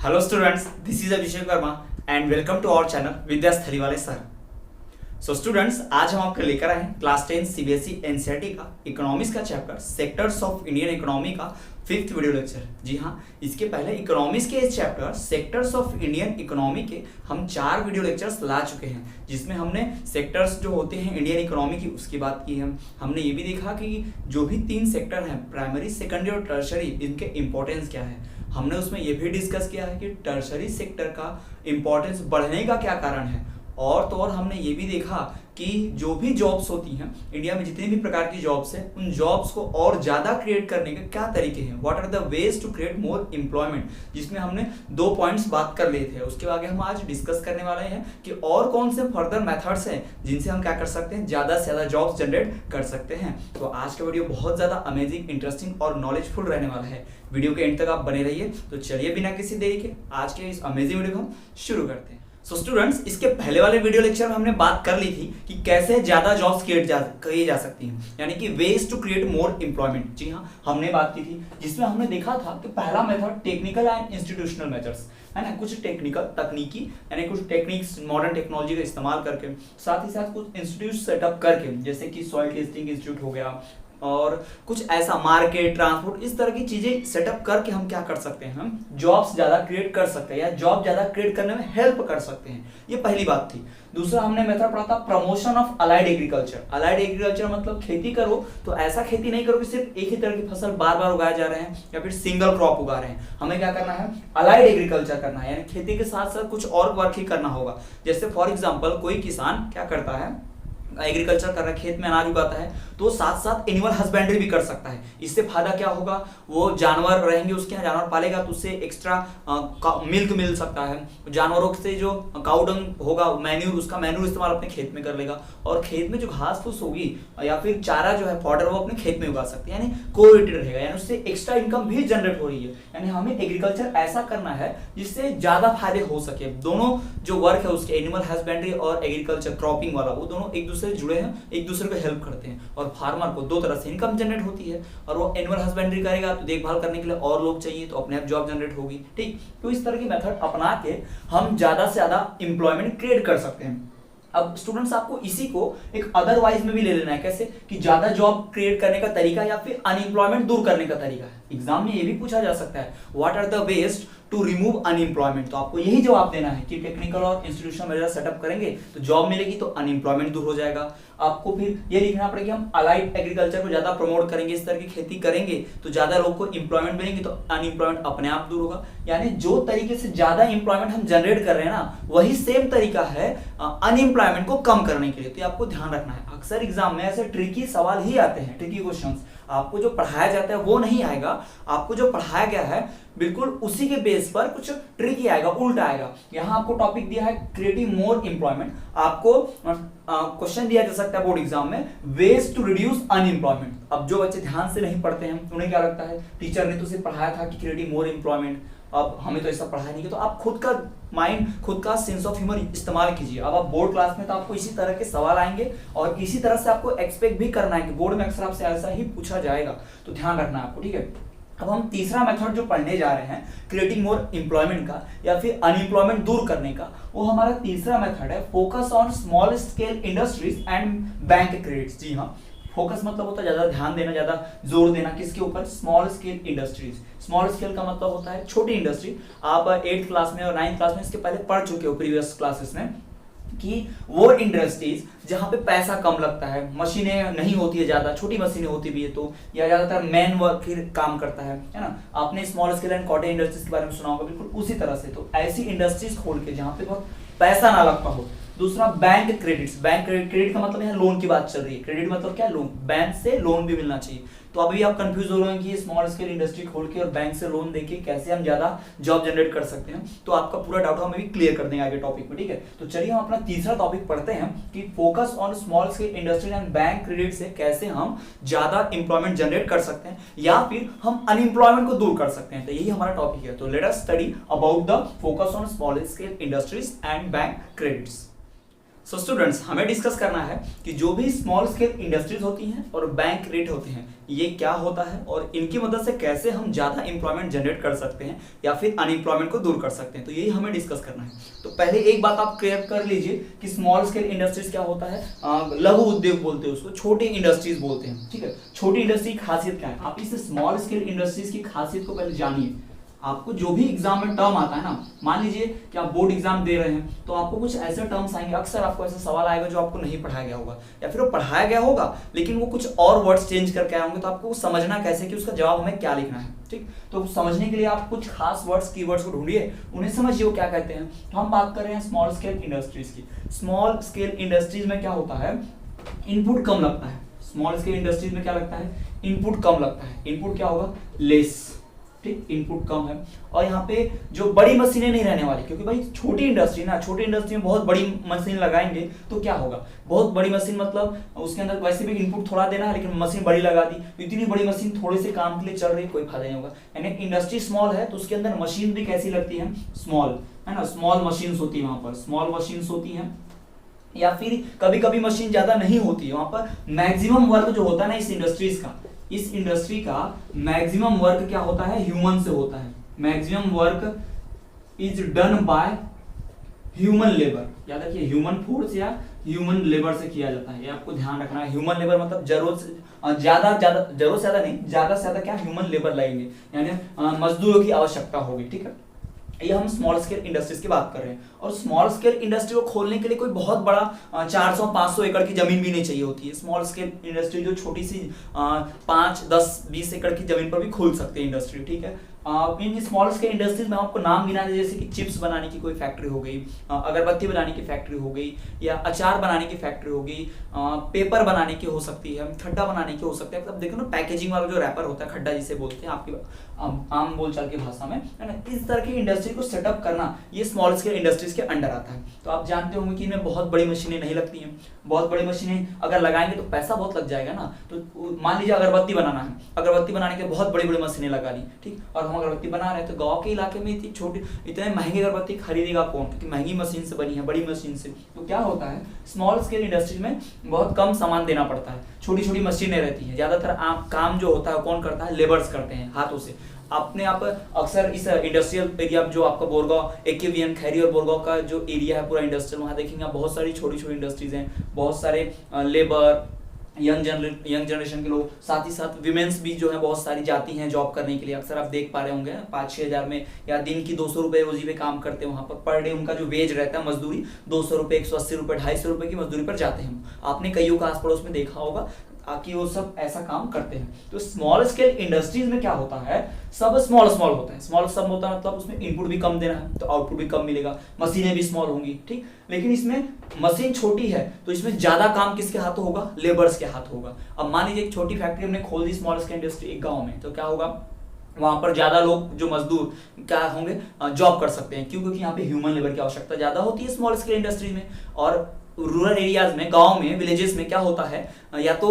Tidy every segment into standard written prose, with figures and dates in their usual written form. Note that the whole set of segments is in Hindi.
Hello students, this is Abhishek Verma and welcome to our channel विद्यास थलीवाले सर। सो स्टूडेंट्स, आज हम आपके लेकर आए हैं क्लास 10 सीबीएसई एनसीईआरटी का इकोनॉमिक्स का chapter sectors of Indian economy का 5th वीडियो लेक्चर। जी हाँ, इसके पहले इकोनॉमिक्स के इस chapter sectors of Indian economy के हम 4 वीडियो लेक्चर्स ला चुके हैं, जिसमें हमने सेक्टर्स जो होते हैं इंडियन इकोनॉमी की उसकी बात की है। हमने ये भी देखा कि जो भी 3 सेक्टर हैं, प्राइमरी, सेकेंडरी और टर्शरी, इनके इंपॉर्टेंस क्या है। हमने उसमें ये भी डिस्कस किया है कि टर्शरी सेक्टर का इंपॉर्टेंस बढ़ने का क्या कारण है। और तो और हमने ये भी देखा कि जो भी जॉब्स होती हैं इंडिया में, जितनी भी प्रकार की जॉब्स हैं, उन जॉब्स को और ज़्यादा क्रिएट करने के क्या तरीके हैं, what are the ways to create more employment, जिसमें हमने 2 पॉइंट्स बात कर लिए थे। उसके आगे हम आज डिस्कस करने वाले हैं कि और कौन से फर्दर मेथड्स हैं जिनसे हम क्या कर सकते हैं, ज़्यादा से ज़्यादा जॉब्स जनरेट कर सकते हैं। तो आज का वीडियो बहुत ज़्यादा अमेजिंग, इंटरेस्टिंग और नॉलेजफुल रहने वाला है। वीडियो के एंड तक आप बने रहिए। तो चलिए बिना किसी देरी के आज के इस अमेजिंग वीडियो को हम शुरू करते हैं। सो स्टूडेंट्स, इसके पहले वाले वीडियो लेक्चर में हमने बात कर ली थी कि कैसे ज्यादा जॉब्स क्रिएट की जा सकती हैं, यानी कि ways to create more employment. जी हाँ, हमने बात की थी, जिसमें हमने देखा था कि पहला method technical and institutional methods है ना, कुछ टेक्निकल तकनीकी यानी कुछ टेक्निक्स मॉडर्न टेक्नोलॉजी का इस्तेमाल करके, साथ ही साथ कुछ इंस्टीट्यूट सेटअप करके, जैसे कि सॉइल टेस्टिंग इंस्टीट्यूट हो गया और कुछ ऐसा मार्केट, ट्रांसपोर्ट, इस तरह की चीजें सेटअप करके हम क्या कर सकते हैं, हम जॉब्स ज्यादा क्रिएट कर सकते हैं या जॉब ज्यादा क्रिएट करने में हेल्प कर सकते हैं। ये पहली बात थी। दूसरा हमने मेथड पढ़ा था promotion of allied agriculture. Allied agriculture मतलब खेती करो तो ऐसा खेती नहीं करो कि सिर्फ एक ही तरह की फसल बार बार उगाए जा रहे हैं या फिर सिंगल क्रॉप उगा रहे हैं। हमें क्या करना है, अलाइड एग्रीकल्चर करना है, यानी खेती के साथ साथ कुछ और वर्क ही करना होगा। जैसे फॉर एग्जाम्पल कोई किसान क्या करता है, एग्रीकल्चर कर रहा है, खेत में अनाज उगाता है, तो साथ साथ एनिमल हस्बेंड्री भी कर सकता है। इससे फायदा क्या होगा, वो जानवर रहेंगे उसके यहाँ, जानवर पालेगा तो उससे एक्स्ट्रा मिल्क मिल सकता है। जानवरों से जो काउडंग होगा, मैन्यूर, उसका मैन्यूर इस्तेमाल अपने खेत में कर लेगा और खेत में जो घास फूस होगी या फिर चारा जो है फॉडर, वो अपने खेत में उगा सकते हैं, यानी कोरिलेटेड रहेगा, यानी उससे एक्स्ट्रा इनकम भी जनरेट हो रही है। यानी हमें एग्रीकल्चर ऐसा करना है जिससे ज्यादा फायदे हो सके। दोनों जो वर्क है उसके, एनिमल हस्बेंड्री और एग्रीकल्चर क्रॉपिंग वाला, वो दोनों एक दूसरे से जुड़े हैं, एक दूसरे को हेल्प करते हैं और फार्मर को 2 तरह से इनकम जनरेट होती है। और वो एनिमल हस्बेंड्री करेगा तो देखभाल करने के लिए और लोग चाहिए, तो अपने आप जॉब जनरेट होगी। ठीक, तो इस तरह की मेथड अपना के हम ज्यादा से ज्यादा एम्प्लॉयमेंट क्रिएट कर सकते हैं। अब स्टूडेंट्स, आपको इसी को एक अदरवाइज में भी ले लेना है। कैसे कि ज्यादा जॉब क्रिएट करने का तरीका या फिर अनएम्प्लॉयमेंट दूर करने का तरीका है। एग्जाम में ये भी पूछा जा सकता है, what are the ways to remove unemployment. तो आपको यही जवाब देना है कि टेक्निकल और इंस्टीट्यूशनल मेजर सेटअप करेंगे तो जॉब मिलेगी, तो अनएम्प्लॉयमेंट दूर हो जाएगा। आपको फिर ये लिखना पड़ेगा, हम अलाइड एग्रीकल्चर को ज्यादा प्रमोट करेंगे, इस तरह की खेती करेंगे तो ज्यादा लोग को एम्प्लॉयमेंट मिलेंगे, तो अनएम्प्लॉयमेंट अपने आप दूर होगा। यानी जो तरीके से ज्यादा एम्प्लॉयमेंट हम जनरेट कर रहे हैं ना, वही सेम तरीका है अनएम्प्लॉयमेंट को कम करने के लिए। तो आपको ध्यान रखना है, अक्सर एग्जाम में ऐसे ट्रिकी सवाल ही आते हैं, ट्रिकी क्वेश्चंस। आपको जो पढ़ाया जाता है वो नहीं आएगा, आपको जो पढ़ाया गया है बिल्कुल उसी के बेस पर कुछ ट्रिकी आएगा, उल्टा आएगा। यहाँ आपको टॉपिक दिया है क्रिएटिंग मोर एम्प्लॉयमेंट। आपको क्वेश्चन दिया जा सकता है बोर्ड एग्जाम में, वेज टू रिड्यूस अनएम्प्लॉयमेंट। अब जो बच्चे ध्यान से नहीं पढ़ते हैं उन्हें क्या लगता है, टीचर ने तो सिर्फ पढ़ाया था कि क्रिएटिंग मोर एम्प्लॉयमेंट, अब हमें तो ऐसा पढ़ाया नहीं किया। तो आप खुद का माइंड, खुद का सेंस ऑफ ह्यूमर इस्तेमाल कीजिए। अब आप बोर्ड क्लास में तो आपको इसी तरह के सवाल आएंगे और इसी तरह से आपको एक्सपेक्ट भी करना है कि बोर्ड में अक्सर आपसे ऐसा ही पूछा जाएगा, तो ध्यान रखना है आपको। ठीक है, अब हम तीसरा मेथड जो पढ़ने जा रहे हैं क्रिएटिंग मोर एम्प्लॉयमेंट का या फिर अनएम्प्लॉयमेंट दूर करने का, वो हमारा तीसरा मेथड है focus on small scale industries and bank credits. जी हाँ, फोकस मतलब होता है ज्यादा ध्यान देना, ज्यादा जोर देना, किसके ऊपर, small scale industries. Small scale का मतलब होता है छोटी इंडस्ट्री। आप 8th क्लास में और 9th क्लास में इसके पहले पढ़ चुके हो प्रीवियस क्लासेस में, कि वो इंडस्ट्रीज जहां पे पैसा कम लगता है, मशीनें नहीं होती है ज्यादा, छोटी मशीनें होती भी है तो, या ज्यादातर मैन वर्क ही काम करता है ना। आपने small scale and cottage industries के बारे में सुना होगा, बिल्कुल उसी तरह से। तो ऐसी इंडस्ट्रीज खोल के जहां पे बहुत पैसा ना लगता हो। दूसरा बैंक क्रेडिट्स। बैंक क्रेडिट का मतलब यहाँ लोन की बात चल रही है। क्रेडिट मतलब क्या, लोन, बैंक से लोन भी मिलना चाहिए। तो अभी आप कंफ्यूज हो रहे हैं कि स्मॉल स्केल इंडस्ट्री खोल के और बैंक से लोन देके कैसे हम ज्यादा जॉब जनरेट कर सकते हैं, तो आपका पूरा डाउट हम अभी क्लियर कर देंगे आगे टॉपिक में। ठीक है, तो चलिए हम अपना तीसरा टॉपिक पढ़ते हैं कि focus on small scale industry and bank credit से कैसे हम ज्यादा एम्प्लॉयमेंट जनरेट कर सकते हैं या फिर हम अनएम्प्लॉयमेंट को दूर कर सकते हैं। तो यही हमारा टॉपिक है। तो let us study about the focus on small scale industries and bank credits. So students, हमें डिस्कस करना है कि जो भी स्मॉल स्केल इंडस्ट्रीज होती हैं और बैंक रेट होते हैं, ये क्या होता है और इनकी मदद से कैसे हम ज़्यादा एम्प्लॉयमेंट जनरेट कर सकते हैं या फिर अनएम्प्लॉयमेंट को दूर कर सकते हैं। तो यही हमें डिस्कस करना है। तो पहले एक बात आप क्लियर कर लीजिए कि स्मॉल स्केल इंडस्ट्रीज क्या होता है। लघु उद्योग बोलते हैं उसको, छोटे इंडस्ट्रीज बोलते हैं। ठीक है, छोटी इंडस्ट्री की खासियत क्या है, आप इस स्मॉल स्केल इंडस्ट्रीज की खासियत को पहले जानिए। आपको जो भी एग्जाम में टर्म आता है ना, मान लीजिए कि आप बोर्ड एग्जाम दे रहे हैं तो आपको कुछ ऐसे टर्म्स आएंगे, अक्सर आपको ऐसा सवाल आएगा जो आपको नहीं पढ़ाया गया होगा या फिर वो पढ़ाया गया होगा लेकिन वो कुछ और वर्ड्स चेंज करके आए होंगे, तो आपको समझना कैसे कि उसका जवाब हमें क्या लिखना है। ठीक, तो समझने के लिए आप कुछ खास वर्ड्स, कीवर्ड्स को ढूंढिए, उन्हें समझिए वो क्या कहते हैं। तो हम बात कर रहे हैं स्मॉल स्केल इंडस्ट्रीज की। स्मॉल स्केल इंडस्ट्रीज में क्या होता है, इनपुट कम लगता है। स्मॉल स्केल इंडस्ट्रीज में क्या लगता है, इनपुट कम लगता है। इनपुट क्या होगा, लेस। ठीक, इनपुट कम है और यहाँ पे जो बड़ी मशीनें नहीं रहने वाली, क्योंकि भाई छोटी इंडस्ट्री ना, छोटी इंडस्ट्री में बहुत बड़ी मशीन लगाएंगे तो क्या होगा, बहुत बड़ी मशीन मतलब उसके अंदर वैसे भी इनपुट थोड़ा देना है लेकिन मशीन बड़ी लगा दी, तो इतनी बड़ी मशीन थोड़े से काम के लिए चल रही है, कोई फायदा नहीं होगा। यानी इंडस्ट्री स्मॉल है तो उसके अंदर मशीन भी कैसी लगती है, स्मॉल, है ना, स्मॉल मशीन्स होती है, वहां पर स्मॉल मशीन्स होती हैं। या फिर कभी कभी मशीन ज्यादा नहीं होती है, वहां पर मैक्सिमम वर्क जो होता है ना इस इंडस्ट्रीज का, इस इंडस्ट्री का मैक्सिमम वर्क क्या होता है, ह्यूमन से होता है। Maximum work is done by human labour. याद रखिए, ह्यूमन फोर्स या ह्यूमन लेबर से किया जाता है, ये आपको ध्यान रखना है। ह्यूमन लेबर मतलब जरूरत से ज्यादा नहीं, ज्यादा से ज्यादा क्या ह्यूमन लेबर लगेंगे, यानी मजदूरों की आवश्यकता होगी। ठीक है, ये हम स्मॉल स्केल इंडस्ट्रीज की बात कर रहे हैं। और स्मॉल स्केल इंडस्ट्री को खोलने के लिए कोई बहुत बड़ा 400-500 एकड़ की जमीन भी नहीं चाहिए होती है। स्मॉल स्केल इंडस्ट्री जो छोटी सी 5-10-20 एकड़ की जमीन पर भी खोल सकते हैं इंडस्ट्री। ठीक है, इन स्मॉल स्केल इंडस्ट्रीज में आपको नाम गिना दे, जैसे कि चिप्स बनाने की कोई फैक्ट्री हो गई, अगरबत्ती बनाने की फैक्ट्री हो गई, या अचार बनाने की फैक्ट्री हो गई, पेपर बनाने की हो सकती है, खड्डा बनाने की हो सकता है। मतलब देखो ना, पैकेजिंग वाला जो रैपर होता है, खड्डा जिसे बोलते हैं आपकी आम बोलचाल की भाषा में, है ना, इस तरह की इंडस्ट्री को सेटअप करना ये स्मॉल स्केल इंडस्ट्रीज के अंडर आता है। तो आप जानते होंगे कि इनमें बहुत बड़ी मशीनें नहीं लगती हैं। बहुत बड़ी मशीनें अगर लगाएंगे तो पैसा बहुत लग जाएगा ना। तो मान लीजिए अगरबत्ती बनाना है, अगरबत्ती बनाने के बहुत बड़ी बड़ी मशीनें लगा ली, ठीक, और हम अगरबत्ती बना रहे हैं तो गांव के इलाके में इतनी छोटी, इतने महंगी अगरबत्ती खरीदेगा कौन, क्योंकि महंगी मशीन से बनी है, बड़ी मशीन से। तो क्या होता है, स्मॉल स्केल इंडस्ट्री में बहुत कम सामान देना पड़ता है, छोटी छोटी मशीनें रहती हैं। ज्यादातर काम जो होता है कौन करता है, लेबर्स करते हैं हाथों से। अपने आप अक्सर इस इंडस्ट्रियल एरिया जो आपका बोरगांव, एकेवीएन, खैरी और बोरगांव का जो एरिया है पूरा इंडस्ट्रियल, वहाँ देखेंगे आप बहुत सारी छोटी छोटी इंडस्ट्रीज हैं, बहुत सारे लेबर, यंग जनरेशन के लोग, साथ ही साथ विमेंस भी जो है बहुत सारी जाती हैं जॉब करने के लिए। अक्सर आप देख पा रहे होंगे 5-6 हज़ार में या दिन की 200 रुपये रोजी पे काम करते हैं। वहाँ पर डे उनका जो वेज रहता है मजदूरी 200 रुपये, 180 रुपये, 250 रुपये की मजदूरी पर जाते हैं। आपने कईयों का आस पड़ोस में देखा होगा कि वो सब ऐसा काम करते हैं। तो स्मॉल स्केल इंडस्ट्रीज में क्या होता है, सब स्मॉल होता है। स्मॉल सब होता है मतलब उसमें इनपुट भी कम देना है तो आउटपुट भी कम मिलेगा, मशीनें भी स्मॉल होंगी, ठीक। लेकिन इसमें मशीन छोटी है तो इसमें ज्यादा काम किसके हाथों होगा, लेबर्स के हाथ होगा। अब मान लीजिए एक छोटी फैक्ट्री हमने खोल दी स्मॉल स्केल इंडस्ट्री एक गाँव में, तो क्या होगा, वहां पर ज्यादा लोग जो मजदूर क्या होंगे, जॉब कर सकते हैं। क्यों, क्योंकि यहाँ पे ह्यूमन लेबर की आवश्यकता ज्यादा होती है स्मॉल स्केल इंडस्ट्री में। और रूरल एरियाज में, गांव में, विलेजेस में क्या होता है, या तो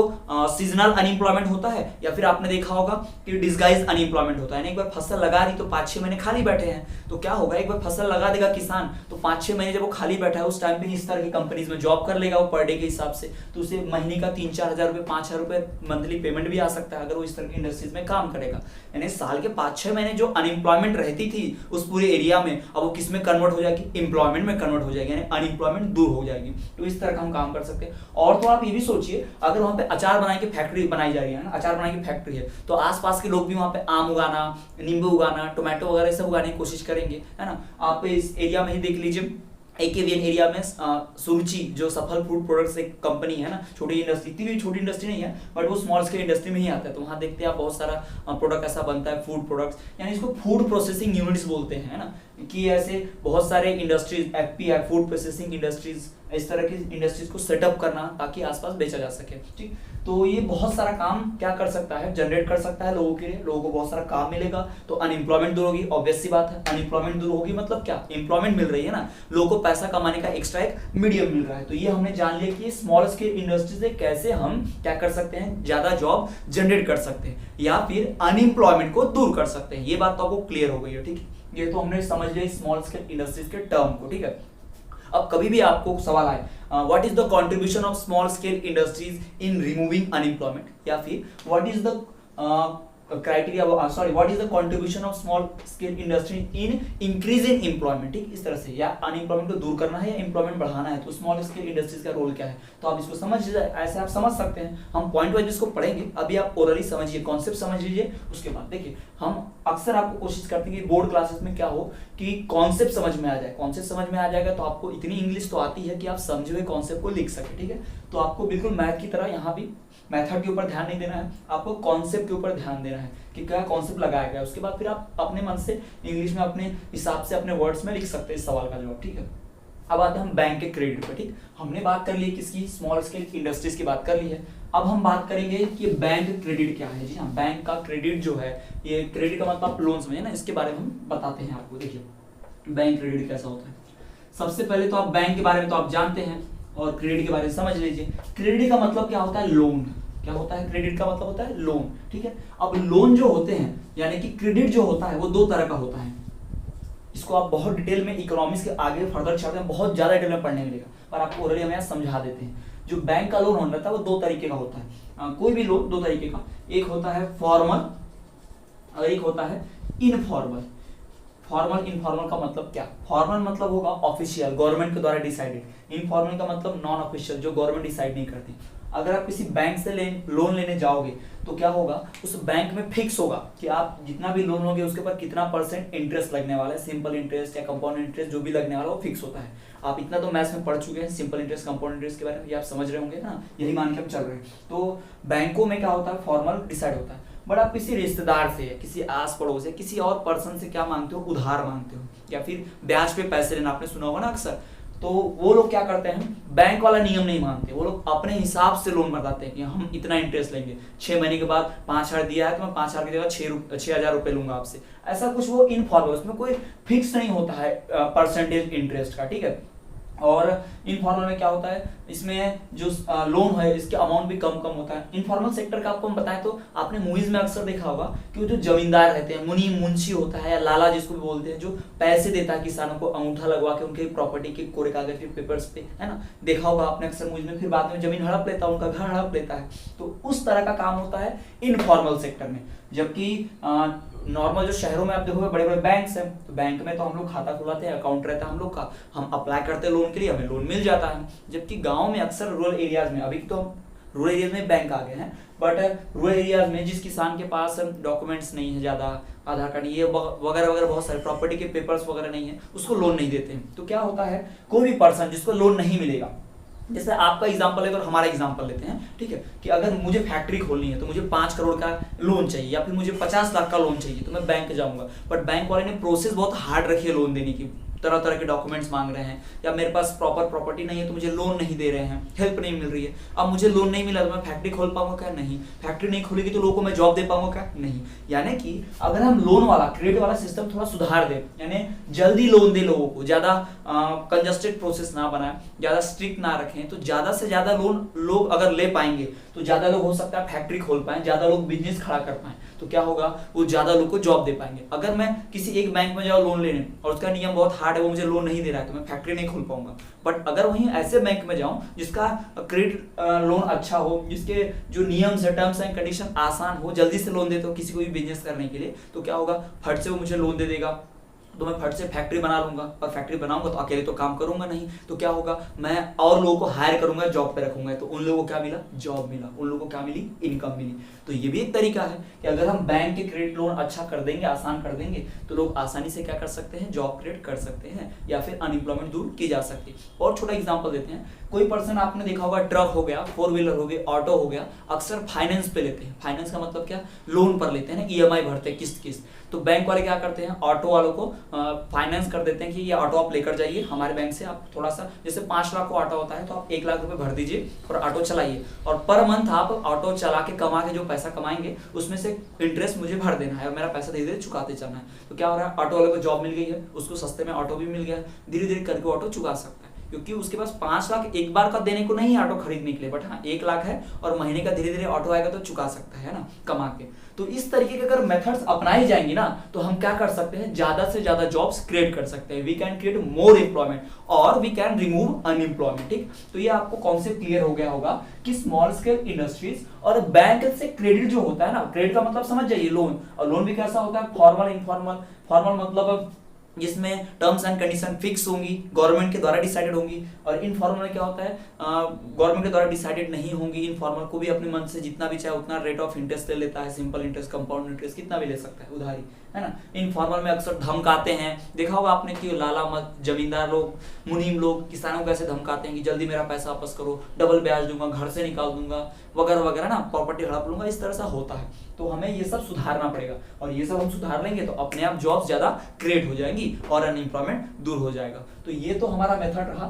सीजनल अनएम्प्लॉयमेंट होता है या फिर आपने देखा होगा कि डिस्गाइज अनएम्प्लॉयमेंट होता है। यानी एक बार फसल लगा दी तो 5-6 महीने खाली बैठे हैं, तो क्या होगा, एक बार फसल लगा देगा किसान तो 5-6 महीने जब वो खाली बैठा है उस टाइम पे इस तरह की कंपनीज में जॉब कर लेगा वो पर डे के हिसाब से, तो उसे महीने का 3-4 हज़ार रुपये, 5 हज़ार रुपये मंथली पेमेंट भी आ सकता है अगर वो इस तरह की इंडस्ट्रीज में काम करेगा। यानी साल के 5-6 महीने जो अनएम्प्लॉयमेंट रहती थी उस पूरे एरिया में, अब वो किस में कन्वर्ट हो जाएगी, एम्प्लॉयमेंट में कन्वर्ट हो जाएगी, यानी अनएम्प्लॉयमेंट दूर हो जाएगी। तो इस तरह का हम काम कर सकते हैं। और तो आप ये भी सोचिए, अगर वहां पे अचार बनाने की फैक्ट्री बनाई जा रही है ना, अचार बनाने की फैक्ट्री है, तो आसपास के लोग भी वहां पे आम उगाना, नींबू उगाना, टोमेटो वगैरह सब उगाने की कोशिश करेंगे, है ना। आप इस एरिया में ही देख लीजिए, एकेवीएन एरिया में सुरुचि जो सफल फूड प्रोडक्ट्स एक कंपनी है ना, छोटी इंडस्ट्री, इतनी भी छोटी इंडस्ट्री नहीं है बट वो स्मॉल स्केल इंडस्ट्री में ही आता है। तो वहाँ देखते हैं आप बहुत सारा प्रोडक्ट ऐसा बनता है, फूड प्रोडक्ट्स, यानी इसको फूड प्रोसेसिंग यूनिट्स बोलते हैं, है ना, कि ऐसे बहुत सारे industries, FPI, food processing industries, इस तरह की इंडस्ट्रीज को सेटअप करना ताकि आसपास बेचा जा सके, ठीक। तो ये बहुत सारा काम क्या कर सकता है, जनरेट कर सकता है लोगों के लिए, लोगों को बहुत सारा काम मिलेगा तो अनएम्प्लॉयमेंट दूर होगी। ऑब्वियस सी बात है, अनएम्प्लॉयमेंट दूर होगी मतलब क्या, एम्प्लॉयमेंट मिल रही है ना, लोगों को पैसा कमाने का एक्स्ट्रा एक मीडियम मिल रहा है। तो ये हमने जान लिया कि स्मॉल स्केल इंडस्ट्री से कैसे हम क्या कर सकते हैं, ज्यादा जॉब जनरेट कर सकते हैं या फिर अनएम्प्लॉयमेंट को दूर कर सकते हैं। ये बात तो आपको क्लियर हो गई है, ठीक है। ये तो हमने समझ लिया स्मॉल स्केल इंडस्ट्रीज के टर्म को, ठीक है। अब कभी भी आपको सवाल आए what is the contribution of small scale industries in removing unemployment, या फिर what is the criteria what is the contribution of small scale industry in increasing employment, ठीक इस तरह से, या अनएम्प्लॉयमेंट को दूर करना है या एम्प्लॉयमेंट बढ़ाना है, तो स्मॉल स्केल इंडस्ट्रीज का रोल क्या है, तो आप इसको समझ ऐसे आप समझ सकते हैं। हम पॉइंट वाइज इसको पढ़ेंगे, अभी आप ओरली समझिए, कॉन्सेप्ट समझ लीजिए, उसके बाद देखिए हम अक्सर आपको कोशिश करते हैं कि बोर्ड क्लासेस में क्या हो कि कॉन्सेप्ट समझ में आ जाए, कॉन्सेप्ट समझ में आ जाएगा तो आपको इतनी इंग्लिश तो आती है कि आप समझे हुए कॉन्सेप्ट को लिख सके, ठीक है। तो आपको बिल्कुल मैथ की तरह यहाँ भी मेथड के ऊपर ध्यान नहीं देना है, आपको कॉन्सेप्ट के ऊपर ध्यान देना है कि क्या कॉन्सेप्ट लगाया गया, उसके बाद फिर आप अपने मन से इंग्लिश में अपने हिसाब से अपने वर्ड्स में लिख सकते हैं इस सवाल का जवाब, ठीक है। अब आते हैं हम बैंक के क्रेडिट पे, ठीक, हमने बात कर ली किसकी, स्मॉल स्केल इंडस्ट्रीज की बात कर ली है। अब हम बात करेंगे कि बैंक क्रेडिट क्या है। जी हाँ, बैंक का क्रेडिट जो है, ये क्रेडिट का मतलब लोन समझे ना, इसके बारे में हम बताते हैं आपको। देखिए बैंक क्रेडिट कैसा होता है। सबसे पहले तो आप बैंक के बारे में तो आप जानते हैं और क्रेडिट के बारे में समझ लीजिए। क्रेडिट का मतलब क्या होता है, लोन। क्या होता है क्रेडिट का मतलब होता है लोन, ठीक है। अब लोन जो होते हैं यानी कि क्रेडिट जो होता है वो दो तरह का होता है। इसको आप बहुत डिटेल में इकोनॉमिक्स के आगे फर्दर चलते हैं, बहुत ज्यादा डिटेल में पढ़ने मिलेगा, पर आपको ऑलरेडी हम यहाँ समझा देते हैं। जो बैंक का लोन होता है वो दो तरीके का होता है। कोई भी लोन दो तरीके का, एक होता है फॉर्मल और एक होता है इनफॉर्मल। फॉर्मल इनफॉर्मल का मतलब क्या, फॉर्मल मतलब होगा ऑफिशियल, गवर्नमेंट के द्वारा डिसाइडेड। इनफॉर्मल का मतलब नॉन ऑफिशियल, जो गवर्नमेंट डिसाइड नहीं करती। अगर आप किसी बैंक से लोन लेने जाओगे तो क्या होगा, उस बैंक में फिक्स होगा कि आप जितना भी लोन लोगे उसके ऊपर कितना % इंटरेस्ट लगने वाला है, सिंपल इंटरेस्ट या कंपाउंड इंटरेस्ट जो भी लगने वाला है वो फिक्स होता है। आप इतना तो मैथ्स में पढ़ चुके हैं, सिंपल इंटरेस्ट कंपाउंड इंटरेस्ट के बारे में, ये आप समझ रहे होंगे ना, यही मान के हम चल रहे हैं। तो बैंकों में क्या होता है, फॉर्मल डिसाइड होता है। बट आप किसी रिश्तेदार से, किसी आस पड़ोस से, किसी और पर्सन से क्या मांगते हो, उधार मांगते हो, या फिर ब्याज पे पैसे लेना, आपने सुना होगा ना अक्सर। तो वो लोग क्या करते हैं, बैंक वाला नियम नहीं मानते, वो लोग अपने हिसाब से लोन बताते हैं कि हम इतना इंटरेस्ट लेंगे, 6 महीने के बाद 5,000 दिया है तो मैं 5,000 की जगह 6,000 रुपए लूंगा आपसे। ऐसा कुछ वो इनफॉर्मल, उसमें कोई फिक्स नहीं होता है परसेंटेज इंटरेस्ट का, ठीक है। और इनफॉर्मल में क्या होता है, इसमें जो लोन है इसके अमाउंट भी कम कम होता है। इनफॉर्मल सेक्टर का आपको हम बताएं तो आपने मूवीज में अक्सर देखा होगा कि वो जो जमींदार रहते हैं, मुनी मुंशी होता है या लाला जिसको भी बोलते हैं, जो पैसे देता है किसानों को अंगूठा लगवा के उनके प्रॉपर्टी के कोरे कागज के पेपर्स पे, है ना, देखा होगा आपने अक्सर मूवीज में। फिर बाद में जमीन हड़प लेता है, उनका घर हड़प लेता है, तो उस तरह का काम होता है इनफॉर्मल सेक्टर में। जबकि नॉर्मल जो शहरों में आप देखोगे बड़े बड़े बैंक्स हैं, तो बैंक में तो हम लोग खाता खुलाते हैं, अकाउंट रहता है हम लोग का, हम अप्लाई करते हैं लोन के लिए, हमें लोन मिल जाता है। जबकि गांव में अक्सर रूरल एरियाज में, अभी तो रूरल एरियाज में बैंक आ गए हैं, बट रूरल एरियाज में जिस किसान के पास डॉक्यूमेंट्स नहीं है ज्यादा, आधार कार्ड ये वगैरह वगैरह बहुत सारे प्रॉपर्टी के पेपर्स वगैरह नहीं है, उसको लोन नहीं देते हैं। तो क्या होता है, कोई भी पर्सन जिसको लोन नहीं मिलेगा, जैसे आपका एग्जांपल है और हमारा एग्जांपल लेते हैं, ठीक है, कि अगर मुझे फैक्ट्री खोलनी है तो मुझे 5 करोड़ का लोन चाहिए या फिर मुझे 50 लाख का लोन चाहिए, तो मैं बैंक जाऊंगा। बट बैंक वाले ने प्रोसेस बहुत हार्ड रखी है लोन देने की, तरह तरह के डॉक्यूमेंट्स मांग रहे हैं, या मेरे पास प्रॉपर प्रॉपर्टी नहीं है तो मुझे लोन नहीं दे रहे हैं, हेल्प नहीं मिल रही है। अब मुझे लोन नहीं मिला तो मैं फैक्ट्री खोल पाऊंगा क्या, नहीं। फैक्ट्री नहीं खुलेगी तो लोगों को मैं जॉब दे पाऊंगा क्या, नहीं। यानी कि अगर हम लोन वाला क्रेडिट वाला सिस्टम थोड़ा सुधार दें, यानी जल्दी लोन दे लोगों को, ज्यादा कंजस्टेड प्रोसेस ना बनाए, ज्यादा स्ट्रिक्ट ना रखें, तो ज्यादा से ज्यादा लोन लोग अगर ले पाएंगे तो ज्यादा लोग हो सकता है फैक्ट्री खोल पाए, ज्यादा लोग बिजनेस खड़ा कर पाए, तो क्या होगा, वो ज्यादा लोग को जॉब दे पाएंगे। अगर मैं किसी एक बैंक में जाऊँ लोन लेने और उसका नियम बहुत हार्ड है, वो मुझे लोन नहीं दे रहा है, तो मैं फैक्ट्री नहीं खोल पाऊंगा। बट अगर वहीं ऐसे बैंक में जाऊं जिसका क्रेडिट लोन अच्छा हो, जिसके जो नियम्स है, टर्म्स एंड कंडीशन आसान हो, जल्दी से लोन देते हो किसी को भी बिजनेस करने के लिए, तो क्या होगा, फट से वो मुझे लोन दे देगा, तो मैं फट से फैक्ट्री बना लूंगा। और फैक्ट्री बनाऊंगा तो अकेले तो काम करूंगा नहीं, तो क्या होगा, मैं और लोगों को हायर करूंगा, जॉब पे रखूंगा, तो उन लोगों को क्या मिला, जॉब मिला, उन लोगों को क्या मिली, इनकम मिली। तो ये भी एक तरीका है कि अगर हम बैंक के क्रेडिट लोन अच्छा कर देंगे, आसान कर देंगे, तो लोग आसानी से क्या कर सकते हैं, जॉब क्रिएट कर सकते हैं, या फिर अनएम्प्लॉयमेंट दूर की जा सकती है। और छोटा एग्जांपल देते हैं, कोई पर्सन आपने देखा होगा, ट्रक हो गया, 4 व्हीलर हो गया, ऑटो हो गया, अक्सर फाइनेंस पे लेते हैं। फाइनेंस का मतलब क्या, लोन पर लेते हैं ना, EMI भरते हैं, किस्त किस्त। तो बैंक वाले क्या करते हैं, ऑटो वालों को फाइनेंस कर देते हैं कि ये ऑटो आप लेकर जाइए हमारे बैंक से, आप थोड़ा सा, जैसे 5 लाख का ऑटो होता है तो आप 1 लाख रुपए भर दीजिए और ऑटो चलाइए, और पर मंथ आप ऑटो चला के कमा के जो पैसा कमाएंगे उसमें से इंटरेस्ट मुझे भर देना है और मेरा पैसा धीरे धीरे चुकाते चलना है। तो क्या हो रहा है, ऑटो वाले को जॉब मिल गई है, उसको सस्ते में ऑटो भी मिल गया, धीरे धीरे करके ऑटो चुका सकता है। क्योंकि उसके पास 5 लाख एक बार का देने को नहीं है ऑटो खरीदने के लिए, बट हाँ 1 लाख है और महीने का धीरे धीरे ऑटो आएगा तो चुका सकता है ना कमा के। तो इस तरीके के अगर मेथड्स अपनाई जाएंगी ना तो हम क्या कर सकते हैं, ज्यादा से ज्यादा जॉब्स क्रिएट कर सकते हैं। We can create more employment और वी कैन रिमूव अनएम्प्लॉयमेंट। ठीक, तो ये आपको कॉन्सेप्ट क्लियर हो गया होगा कि स्मॉल स्केल इंडस्ट्रीज और बैंक से क्रेडिट जो होता है ना, क्रेडिट का मतलब समझ जाइए लोन, और लोन भी कैसा होता है, फॉर्मल इनफॉर्मल। फॉर्मल मतलब जिसमें टर्म्स एंड कंडीशन फिक्स होंगी, गवर्नमेंट के द्वारा डिसाइडेड होंगी, और इनफॉर्मल में क्या होता है, गवर्नमेंट के द्वारा डिसाइडेड नहीं होंगी। इनफॉर्मल को भी अपने मन से जितना भी चाहे उतना रेट ऑफ इंटरेस्ट ले लेता है, सिंपल इंटरेस्ट, कंपाउंड इंटरेस्ट, कितना भी ले सकता है उधारी, है ना। इनफॉर्मल में अक्सर धमकाते हैं, देखा होगा आपने कि लाला मत जमींदार लोग, मुनीम लोग किसानों को ऐसे धमकाते हैं कि जल्दी मेरा पैसा वापस करो, डबल ब्याज दूंगा, घर से निकाल दूंगा, वगैरह वगैरह ना, प्रॉपर्टी हड़प लूंगा, इस तरह से होता है। तो हमें ये सब सुधारना पड़ेगा, और ये सब हम सुधार लेंगे तो अपने आप जॉब्स ज्यादा क्रिएट हो जाएंगी और अनएम्प्लॉयमेंट दूर हो जाएगा। तो ये तो हमारा मेथड रहा,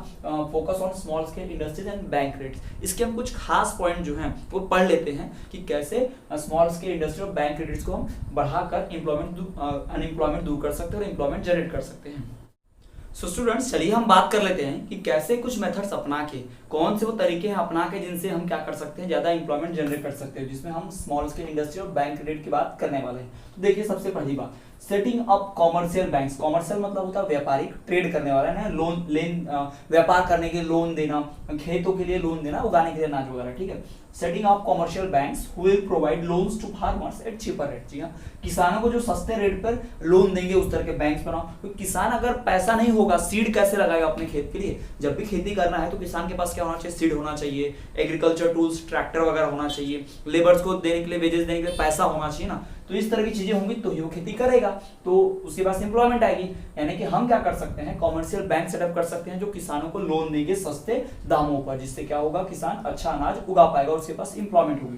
focus on small scale industries and bank credits. इसके हम कुछ खास पॉइंट जो हैं वो पढ़ लेते हैं कि कैसे स्मॉल स्केल इंडस्ट्री और बैंक क्रेडिट्स को हम बढ़ाकर अनएम्प्लॉयमेंट दूर कर सकते हैं और एम्प्लॉयमेंट जनरेट कर सकते हैं। सो स्टूडेंट्स, चलिए हम बात कर लेते हैं कि कैसे कुछ मेथड्स अपना के, कौन से वो तरीके हैं अपना के जिनसे हम क्या कर सकते हैं, ज्यादा एम्प्लॉयमेंट जनरेट कर सकते हैं, जिसमें हम स्मॉल स्केल इंडस्ट्री और बैंक क्रेडिट की बात करने वाले हैं। तो देखिए, सबसे पहली बात, setting up commercial banks. Commercial मतलब होता है व्यापारिक, ट्रेड करने वाला है ना, व्यापार करने के लिए लोन देना, खेतों के लिए लोन देना, उगाने के लिए अनाज वगैरह। ठीक है, setting up commercial banks who will provide loans to farmers at cheaper rate. जी हाँ, किसानों को जो सस्ते रेट पर लोन देंगे उस तरह के बैंक्स बनाओ। तो किसान अगर पैसा नहीं होगा, सीड कैसे लगाएगा अपने खेत के लिए? जब भी खेती करना है तो किसान के पास क्या होना चाहिए, सीड होना चाहिए, एग्रीकल्चर टूल्स, ट्रैक्टर वगैरह होना चाहिए, लेबर्स को देने के लिए, वेजेस देने के लिए पैसा होना चाहिए ना। तो इस तरह की चीजें होंगी तो ही वो खेती करेगा, तो उसके पास एम्प्लॉयमेंट आएगी। यानी कि हम क्या कर सकते हैं, कॉमर्शियल बैंक सेटअप कर सकते हैं जो किसानों को लोन देंगे सस्ते दामों पर, जिससे क्या होगा, किसान अच्छा अनाज उगा पाएगा और उसके पास एम्प्लॉयमेंट होगी।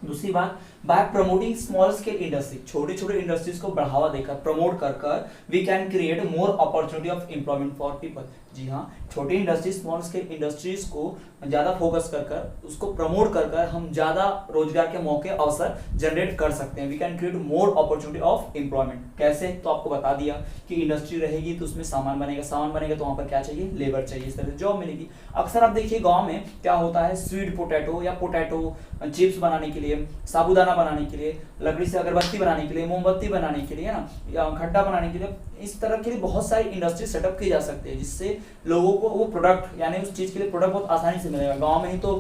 दूसरी बात, by promoting small scale industry, छोटे छोटे इंडस्ट्रीज को बढ़ावा देकर, प्रमोट कर we can create more opportunity of employment for people. जी हाँ, छोटी इंडस्ट्रीज, स्मॉल स्केल इंडस्ट्रीज को ज्यादा फोकस कर उसको प्रमोट कर हम ज्यादा रोजगार के मौके, अवसर जनरेट कर सकते हैं। We can create more opportunity of employment. कैसे? तो आपको बता दिया कि इंडस्ट्री रहेगी तो उसमें सामान बनेगा, सामान बनेगा तो वहां पर क्या चाहिए, लेबर चाहिए, इस तरह से जॉब मिलेगी। अक्सर आप देखिए गांव में क्या होता है, स्वीट पोटैटो या पोटैटो चिप्स बनाने के लिए, साबूदाना बनाने के लिए, लकड़ी से अगरबत्ती बनाने के लिए, मोमबत्ती बनाने के लिए, है ना, या खड्डा बनाने के लिए, इस तरह के लिए बहुत सारी इंडस्ट्री सेटअप की जा सकती है, जिससे लोगों को वो प्रोडक्ट, यानी उस चीज के लिए प्रोडक्ट बहुत आसानी से मिलेगा। गांव में ही तो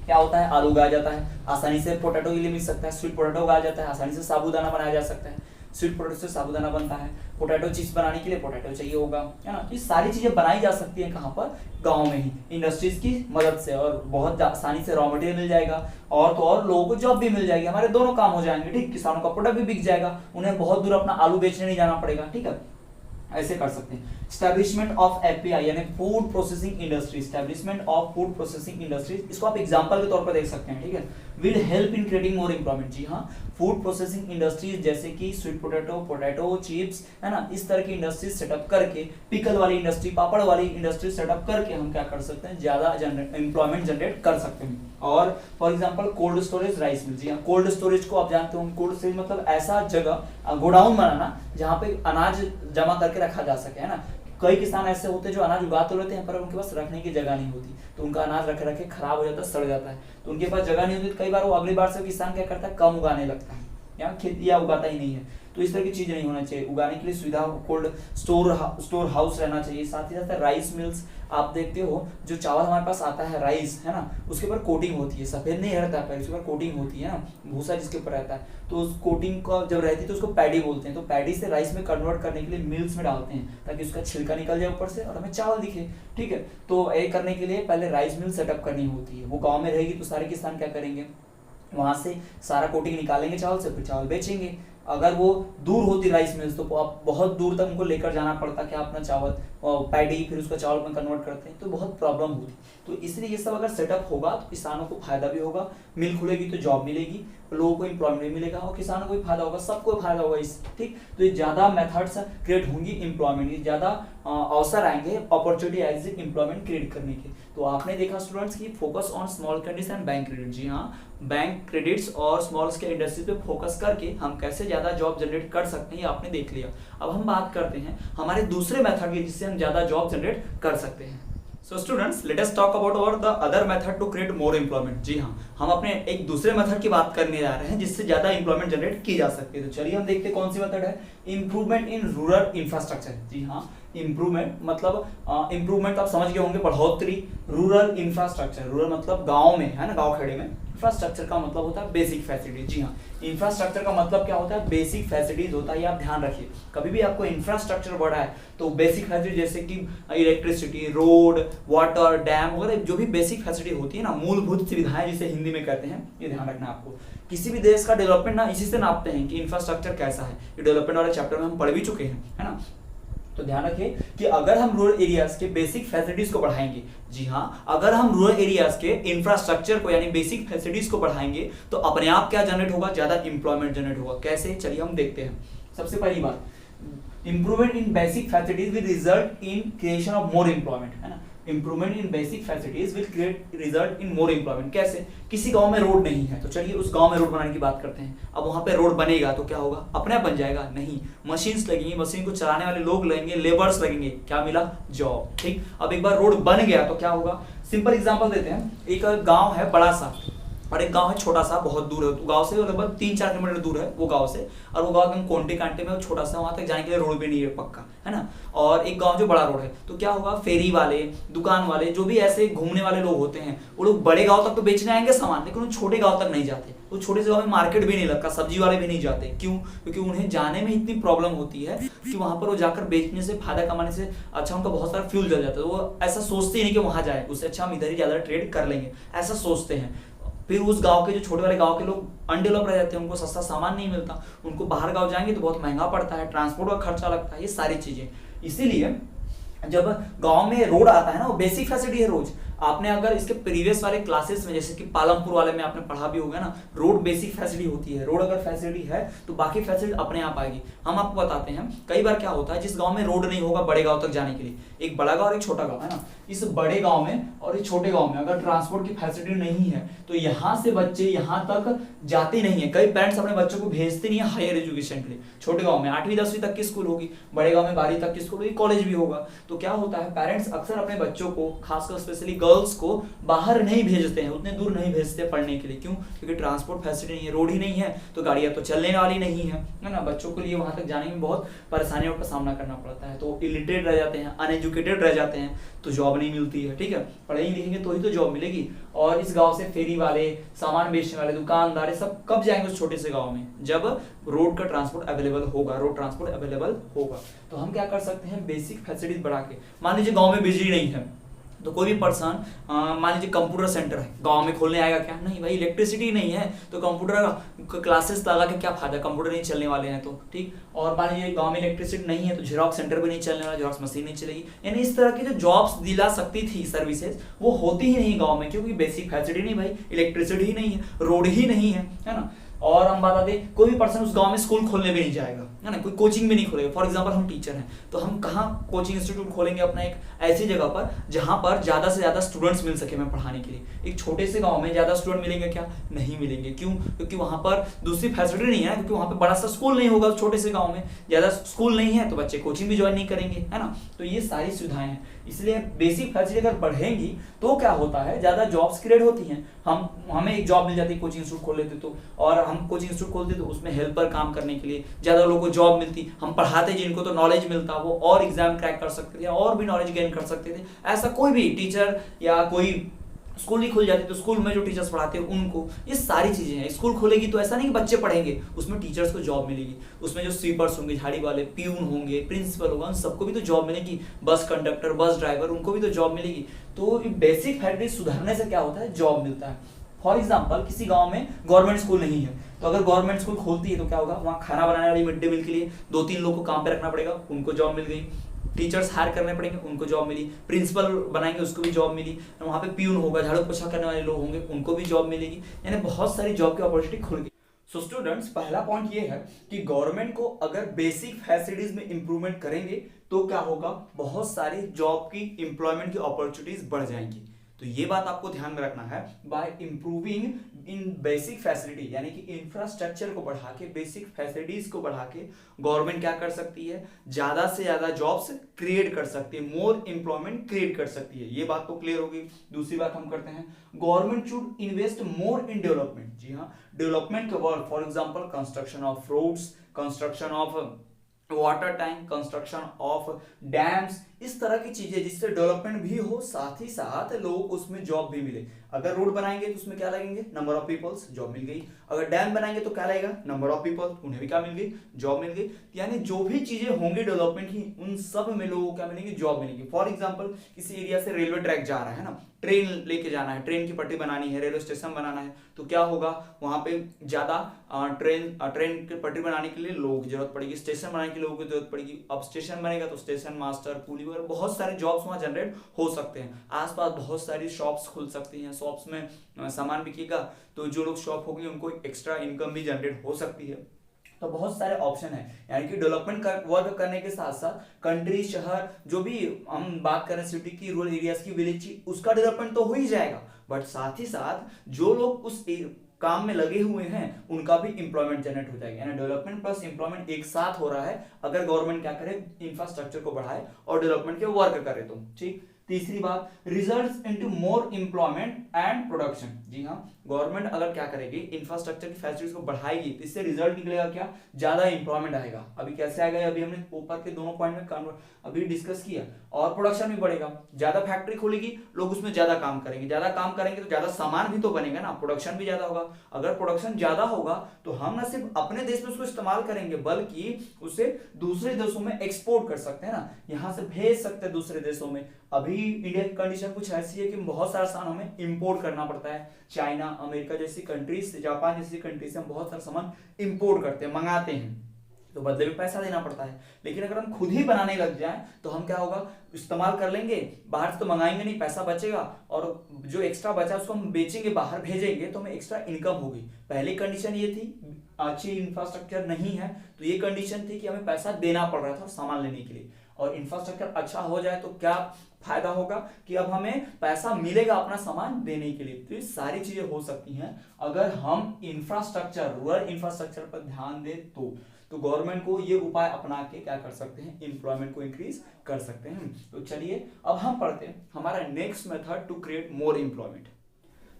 क्या होता है, आलू उगाया जाता है, आसानी से पोटैटो के लिए मिल सकता है, स्वीट पोटैटो उगाया जाता है, आसानी से साबूदाना बनाया जा सकता है, स्वीट पोटैटो से साबूदाना बनता है, पोटैटो चिप्स बनाने के लिए पोटैटो चाहिए होगा, है ना। ये सारी चीजें बनाई जा सकती है कहाँ पर, गांव में ही, इंडस्ट्रीज की मदद से, और बहुत आसानी से रॉ मटेरियल मिल जाएगा, और तो और लोगों को जॉब भी मिल जाएगी, हमारे दोनों काम हो जाएंगे। ठीक, किसानों का प्रोडक्ट भी बिक जाएगा, उन्हें बहुत दूर अपना आलू बेचने नहीं जाना पड़ेगा। ठीक है, ऐसे कर सकते हैं। स्टैब्लिशमेंट ऑफ एपीआई यानी food processing industry, establishment of food processing industries, इसको आप एग्जांपल के तौर पर देख सकते हैं। ठीक है, will help in creating more employment. जी हाँ, फूड प्रोसेसिंग इंडस्ट्रीज जैसे कि स्वीट पोटैटो, पोटैटो चिप्स, है ना, इस तरह की इंडस्ट्रीज सेटअप करके, पिकल वाली इंडस्ट्री, पापड़ वाली इंडस्ट्री सेटअप करके हम क्या कर सकते हैं, ज्यादा एम्प्लॉयमेंट जनरेट कर सकते हैं। और for example cold storage rice mill. जी हाँ, कोल्ड स्टोरेज को आप जानते हो, कोल्ड स्टोरेज मतलब ऐसा जगह, गोडाउन बनाना जहाँ पे अनाज जमा करके रखा जा सके, है ना। कई किसान ऐसे होते हैं जो अनाज उगा तो लेते हैं पर उनके पास रखने की जगह नहीं होती, तो उनका अनाज रखे रखे खराब हो जाता है, सड़ जाता है, तो उनके पास जगह नहीं होती, तो कई बार वो अगली बार से किसान क्या करता है, कम उगाने लगता है या खेती या उगाता ही नहीं है। तो इस तरह की चीज नहीं होना चाहिए। उगाने के लिए सुविधा, कोल्ड स्टोर हाउस रहना चाहिए। साथ ही साथ राइस मिल्स, आप देखते हो जो चावल हमारे पास आता है राइस, है ना, उसके ऊपर कोटिंग होती है, सफेद नहीं रहता है, उसके ऊपर कोटिंग होती है ना, भूसा जिसके ऊपर रहता है, तो उस कोटिंग का जब रहती है तो उसको पैडी बोलते हैं। तो पैडी से राइस में कन्वर्ट करने के लिए मिल्स में डालते हैं ताकि उसका छिलका निकल जाए ऊपर से और हमें चावल दिखे। ठीक है, तो ये करने के लिए पहले राइस मिल सेटअप करनी होती है। वो गाँव में रहेगी तो सारे किसान क्या करेंगे, वहां से सारा कोटिंग निकालेंगे चावल से, फिर चावल बेचेंगे। अगर वो दूर होती राइस मिल्स तो आप बहुत दूर तक उनको लेकर जाना पड़ता, क्या अपना चावल पैडी, फिर उसका चावल में कन्वर्ट करते हैं, तो बहुत प्रॉब्लम होती। तो इसलिए ये सब अगर सेटअप होगा तो किसानों को फायदा भी होगा, मिल खुलेगी तो जॉब मिलेगी, लोगों को एम्प्लॉयमेंट भी मिलेगा और किसानों को भी फायदा होगा, सबको फायदा होगा इस। ठीक, तो ये ज्यादा मेथड्स क्रिएट होंगी एम्प्लॉयमेंट, ज्यादा अवसर आएंगे, अपॉर्चुनिटी आएगी एम्प्लॉयमेंट क्रिएट करने के। तो आपने देखा स्टूडेंट्स की focus on small credits and bank credit. जी हाँ, बैंक क्रेडिट्स और स्मॉल स्केल इंडस्ट्री पे फोकस करके हम कैसे ज्यादा जॉब जनरेट कर सकते हैं, ये आपने देख लिया। अब हम बात करते हैं हमारे दूसरे मेथड की जिससे हम ज्यादा जॉब जनरेट कर सकते हैं। So students let us talk about और the other method to create more employment. जी हाँ, हम अपने एक दूसरे मेथड की बात करने जा रहे हैं जिससे ज्यादा एम्प्लॉयमेंट जनरेट की जा सकती है। तो चलिए हम देखते हैं कौन सी मेथड है, इंप्रूवमेंट इन रूरल इंफ्रास्ट्रक्चर। जी हाँ, इंप्रूवमेंट मतलब इंप्रूवमेंट आप समझ गए होंगे, बढ़ोतरी। रूरल इंफ्रास्ट्रक्चर, रूरल मतलब गांव में, है ना, गांव खेड़े में। इंफ्रास्ट्रक्चर का मतलब होता है बेसिक फैसिलिटीज। जी हाँ, इंफ्रास्ट्रक्चर का मतलब क्या होता है, बेसिक फैसिलिटीज होता है। ये आप ध्यान रखिए, कभी भी आपको इंफ्रास्ट्रक्चर बढ़ा है तो बेसिक फैसिलिटी जैसे कि इलेक्ट्रिसिटी, रोड, वाटर, डैम वगैरह जो भी बेसिक फैसिलिटी होती है ना, मूलभूत सुविधाएं जिसे हिंदी में कहते हैं, ये ध्यान रखना आपको। किसी भी देश का डेवलपमेंट ना इसी से नापते हैं कि इंफ्रास्ट्रक्चर कैसा है। ये डेवलपमेंट वाले चैप्टर में हम पढ़ भी चुके हैं, है ना। तो ध्यान रखिए कि अगर हम रूरल एरियाज के बेसिक फैसिलिटीज को बढ़ाएंगे, जी हाँ, अगर हम रूरल एरियाज के इंफ्रास्ट्रक्चर को यानी बेसिक फैसिलिटीज को बढ़ाएंगे तो अपने आप क्या जनरेट होगा, ज्यादा इंप्लॉयमेंट जनरेट होगा। कैसे, चलिए हम देखते हैं। सबसे पहली बात, improvement in basic facilities will result in creation of more employment, है ना। Improvement in basic facilities will create result in more employment. कैसे, किसी गांव में रोड नहीं है तो चलिए उस गांव में रोड बनाने की बात करते हैं। अब वहां पे रोड बनेगा तो क्या होगा, अपने आप बन जाएगा? नहीं, मशीन्स लगेंगी, मशीन को चलाने वाले लोग लगेंगे, लेबर्स लगेंगे। क्या मिला, जॉब। ठीक, अब एक बार रोड बन गया तो क्या होगा, सिंपल एग्जांपल देते हैं। एक गांव है बड़ा सा और एक गांव है छोटा सा, बहुत दूर है। तो गांव से लगभग 3-4 किलोमीटर दूर है वो गांव से, और वो गांव एकदम कोंटे कांटे में छोटा सा, वहां तक जाने के लिए रोड भी नहीं है पक्का, है ना। और एक गांव जो बड़ा रोड है, तो क्या होगा, फेरी वाले, दुकान वाले, जो भी ऐसे घूमने वाले लोग होते हैं, वो लोग बड़े गांव तक तो बेचने आएंगे सामान, लेकिन वो छोटे गांव तक नहीं जाते। वो छोटे से गांव में मार्केट भी नहीं लगता, सब्जी वाले भी नहीं जाते। क्यों? क्योंकि उन्हें जाने में इतनी प्रॉब्लम होती है कि वहां पर वो जाकर बेचने से, फायदा कमाने से अच्छा उनका बहुत सारा फ्यूल जल जाता है। वो ऐसा सोचते ही नहीं कि वहां जाए, उससे अच्छा हम इधर ही ज्यादा ट्रेड कर लेंगे, ऐसा सोचते हैं। फिर उस गांव के जो छोटे वाले गांव के लोग अनडेवलप रह जाते हैं, उनको सस्ता सामान नहीं मिलता, उनको बाहर गांव जाएंगे तो बहुत महंगा पड़ता है, ट्रांसपोर्ट का खर्चा लगता है, ये सारी चीजें। इसीलिए जब गांव में रोड आता है ना, वो बेसिक फैसिलिटी है। रोज आपने अगर इसके प्रीवियस वाले क्लासेस में, जैसे कि पालमपुर वाले में आपने पढ़ा भी होगा ना, रोड बेसिक फैसिलिटी होती है। रोड अगर फैसिलिटी है तो बाकी फैसिलिटी अपने आप आएगी। हम आपको बताते हैं, कई बार क्या होता है, जिस गांव में रोड नहीं होगा बड़े गांव तक जाने के लिए, एक बड़ा गांव और एक छोटा गांव, है ना, इस बड़े गांव में और इस छोटे गांव में अगर ट्रांसपोर्ट की फैसिलिटी नहीं है तो यहाँ से बच्चे यहाँ तक जाते नहीं है। कई पेरेंट्स अपने बच्चों को भेजते नहीं है हायर एजुकेशन के लिए। छोटे गांव में 8वीं-10वीं तक की स्कूल होगी, बड़े गांव में 12वीं तक की स्कूल होगी, कॉलेज भी होगा। तो क्या होता है, पेरेंट्स अक्सर अपने बच्चों को, खासकर स्पेशली गर्ल्स को, बाहर नहीं भेजते हैं, उतने दूर नहीं भेजते पढ़ने के लिए। क्यों? क्योंकि ट्रांसपोर्ट फैसिलिटी नहीं है, रोड ही नहीं है, तो गाड़ियां तो चलने वाली नहीं है ना। बच्चों के लिए वहां तक जाने में बहुत परेशानियों का सामना करना पड़ता है, तो इलिटरेट रह जाते हैं, अनएजुकेटेड रह जाते हैं, तो जॉब नहीं मिलती है। ठीक है, पढ़ेंगे लिखेंगे तो ही तो जॉब मिलेगी। और इस गांव से फेरी वाले, सामान बेचने वाले, दुकानदार, सब कब जाएंगे उस छोटे से गांव में, जब रोड का ट्रांसपोर्ट अवेलेबल होगा, रोड ट्रांसपोर्ट अवेलेबल होगा। तो हम क्या कर सकते हैं, बेसिक फैसिलिटीज बढ़ा के। मान लीजिए गांव में बिजली नहीं है तो कोई भी पर्सन, मान लीजिए कंप्यूटर सेंटर है गांव में, खोलने आएगा क्या? नहीं भाई, इलेक्ट्रिसिटी नहीं है तो कंप्यूटर क्लासेस लगा के क्या फायदा, कंप्यूटर नहीं चलने वाले हैं तो। ठीक, और मान लीजिए गांव में इलेक्ट्रिसिटी नहीं है तो जेरॉक्स सेंटर भी नहीं चलने वाला, जेरॉक्स मशीन नहीं चलेगी। यानी इस तरह की जो जॉब्स दिला सकती थी सर्विसेज, वो होती ही नहीं गाँव में, क्योंकि बेसिक फैसिलिटी नहीं भाई, इलेक्ट्रिसिटी ही नहीं है, रोड ही नहीं है ना। और हम बता दें, कोई भी पर्सन उस गांव में स्कूल खोलने भी नहीं जाएगा, है ना, कोई कोचिंग भी नहीं खोलेगा। फॉर एग्जांपल हम टीचर हैं तो हम कहाँ कोचिंग इंस्टीट्यूट खोलेंगे अपना, एक ऐसी जगह पर जहां पर ज्यादा से ज्यादा स्टूडेंट्स मिल सके हमें पढ़ाने के लिए। एक छोटे से गांव में ज्यादा स्टूडेंट मिलेंगे क्या? नहीं मिलेंगे। क्यों? क्योंकि वहां पर दूसरी फैसिलिटी नहीं है, क्योंकि वहां पर बड़ा सा स्कूल नहीं होगा। छोटे से गाँव में ज्यादा स्कूल नहीं है तो बच्चे कोचिंग भी ज्वाइन नहीं करेंगे, है ना। तो ये सारी सुविधाएं हैं, इसलिए बेसिक फैसिलिटी अगर बढ़ेंगी तो क्या होता है, ज्यादा जॉब्स क्रिएट होती हैं। हमें एक जॉब मिल जाती है, कोचिंग इंस्टीट्यूट खोल लेते तो, और हम कोचिंग इंस्टीट्यूट खोलते तो उसमें हेल्पर काम करने के लिए ज्यादा लोगों को जॉब मिलती। हम पढ़ाते जिनको तो नॉलेज मिलता, वो और एग्जाम क्रैक कर सकते थे और भी नॉलेज गेन कर सकते थे। ऐसा कोई भी टीचर या कोई स्कूल ही खुल जाती तो स्कूल में जो टीचर्स पढ़ाते हैं उनको, ये सारी चीजें हैं। स्कूल खुलेगी तो ऐसा नहीं कि बच्चे पढ़ेंगे, उसमें टीचर्स को जॉब मिलेगी, उसमें जो स्वीपर्स होंगे, झाड़ी वाले, प्यून होंगे, प्रिंसिपल होगा, उन सबको भी तो जॉब मिलेगी, बस कंडक्टर, बस ड्राइवर, उनको भी तो जॉब मिलेगी। तो बेसिक फैसिलिटी सुधारने से क्या होता है, जॉब मिलता है। फॉर एग्जाम्पल, किसी गाँव में गवर्नमेंट स्कूल नहीं है तो अगर गवर्नमेंट स्कूल खोलती है तो क्या होगा, वहाँ खाना बनाने वाली मिड डे मील के लिए 2-3 लोग को काम पे रखना पड़ेगा, उनको जॉब मिल गई। टीचर्स हायर करने पड़ेंगे, उनको जॉब मिली। प्रिंसिपल बनाएंगे, उसको भी जॉब मिली। वहाँ पे प्यून होगा, झाड़ू पोछा करने वाले लोग होंगे, उनको भी जॉब मिलेगी। यानी बहुत सारी जॉब की अपॉर्चुनिटी खुल गई। सो स्टूडेंट्स, पहला पॉइंट ये है कि गवर्नमेंट को अगर बेसिक फैसिलिटीज में इंप्रूवमेंट करेंगे तो क्या होगा, बहुत सारी जॉब की, एम्प्लॉयमेंट की अपॉर्चुनिटीज बढ़ जाएंगी। तो तो ये बात आपको ध्यान में रखना है। बाय इंप्रूविंग इन बेसिक फैसिलिटी, यानी कि इंफ्रास्ट्रक्चर को बढ़ा के, बेसिक फैसिलिटीज को बढ़ा के गवर्नमेंट क्या कर सकती है, ज्यादा से ज्यादा जॉब्स क्रिएट कर सकती है, मोर एम्प्लॉयमेंट क्रिएट कर सकती है। ये बात तो क्लियर होगी। दूसरी बात हम करते हैं, government should invest more in development. जी हाँ, डेवलपमेंट के work, for example construction of roads, construction of water tank, construction of dams, इस तरह की चीजें जिससे डेवलपमेंट भी हो, साथ ही साथ लोगों को उसमें जॉब भी मिले। अगर रोड बनाएंगे तो उसमें क्या लगेंगे, नंबर ऑफ पीपल्स, जॉब मिल गई। अगर डैम बनाएंगे तो क्या लगेगा, नंबर ऑफ पीपल, उन्हें भी क्या मिल गई, जॉब मिल गई। यानी जो भी चीजें होंगी डेवलपमेंट की, उन सब में लोगों को क्या मिलेंगी, जॉब मिलेगी। फॉर एग्जाम्पल किसी एरिया से रेलवे ट्रैक जा रहा है ना, ट्रेन लेके जाना है, ट्रेन की पटरी बनानी है, रेलवे स्टेशन बनाना है, तो क्या होगा, वहां पे ज्यादा ट्रेन की पटरी बनाने के लिए लोगों की जरूरत पड़ेगी, स्टेशन बनाने के लिए लोगों की जरूरत पड़ेगी। अब स्टेशन बनेगा तो स्टेशन मास्टर, कूली वगैरह बहुत सारे जॉब्स वहां जनरेट हो सकते हैं। आसपास बहुत सारी शॉप्स खुल सकती हैं, शॉप्स में सामान बिकेगा, तो जो लोग शॉप होगी उनको एक्स्ट्रा इनकम भी जनरेट हो सकती है। तो बहुत सारे ऑप्शन है, यानी कि डेवलपमेंट वर्क करने के साथ साथ कंट्री, शहर, जो भी हम बात करें सिटी की, रूरल एरियाज की, विलेज की, उसका डेवलपमेंट तो हो ही जाएगा, बट साथ ही साथ जो लोग उस काम में लगे हुए हैं उनका भी इंप्लॉयमेंट जनरेट हो जाएगा। यानी डेवलपमेंट प्लस इंप्लॉयमेंट एक साथ हो रहा है अगर गवर्नमेंट क्या करे, इंफ्रास्ट्रक्चर को बढ़ाए और डेवलपमेंट के वर्क करे तो। ठीक, तीसरी बात, results into more employment and production. जी हाँ, गवर्नमेंट अगर क्या करेगी, इंफ्रास्ट्रक्चर की फैसिलिटीज को बढ़ाएगी तो इससे रिजल्ट निकलेगा क्या, ज्यादा एम्प्लॉयमेंट आएगा। अभी कैसे आएगा, अभी हमने ऊपर के दोनों पॉइंट में अभी डिस्कस किया। और प्रोडक्शन भी बढ़ेगा, ज्यादा फैक्ट्री खोलेगी, लोग उसमें ज्यादा काम करेंगे, ज्यादा काम करेंगे तो ज्यादा सामान भी तो बनेगा ना, प्रोडक्शन भी ज्यादा होगा। अगर प्रोडक्शन ज्यादा होगा तो हम ना सिर्फ अपने देश में उसको इस्तेमाल करेंगे, बल्कि उसे दूसरे देशों में एक्सपोर्ट कर सकते हैं ना, यहाँ से भेज सकते हैं दूसरे देशों में। अभी इंडिया की कंडीशन कुछ ऐसी है कि बहुत सारा सामान हमें इंपोर्ट करना पड़ता है। चाइना, अमेरिका जैसी कंट्रीज से, जापान जैसी कंट्री से हम बहुत सारा सामान इंपोर्ट करते हैं, मंगाते हैं, तो बदले में पैसा देना पड़ता है। लेकिन अगर हम खुद ही बनाने लग जाएं तो हम क्या होगा, इस्तेमाल कर लेंगे, बाहर से तो मंगाएंगे नहीं, पैसा बचेगा, और जो एक्स्ट्रा बचा उसको हम बेचेंगे, बाहर भेजेंगे, तो हमें एक्स्ट्रा इनकम होगी। पहली कंडीशन ये थी, अच्छी इंफ्रास्ट्रक्चर नहीं है, तो ये कंडीशन थी कि हमें पैसा देना पड़ रहा था सामान लेने के लिए। और इंफ्रास्ट्रक्चर अच्छा हो जाए तो क्या फायदा होगा कि अब हमें पैसा मिलेगा अपना सामान देने के लिए। तो ये सारी चीजें हो सकती हैं अगर हम इंफ्रास्ट्रक्चर, रूरल इंफ्रास्ट्रक्चर पर ध्यान दें तो गवर्नमेंट को ये उपाय अपना के क्या कर सकते हैं, एम्प्लॉयमेंट को इंक्रीज कर सकते हैं। तो चलिए अब हम पढ़ते हैं हमारा next method to create more employment.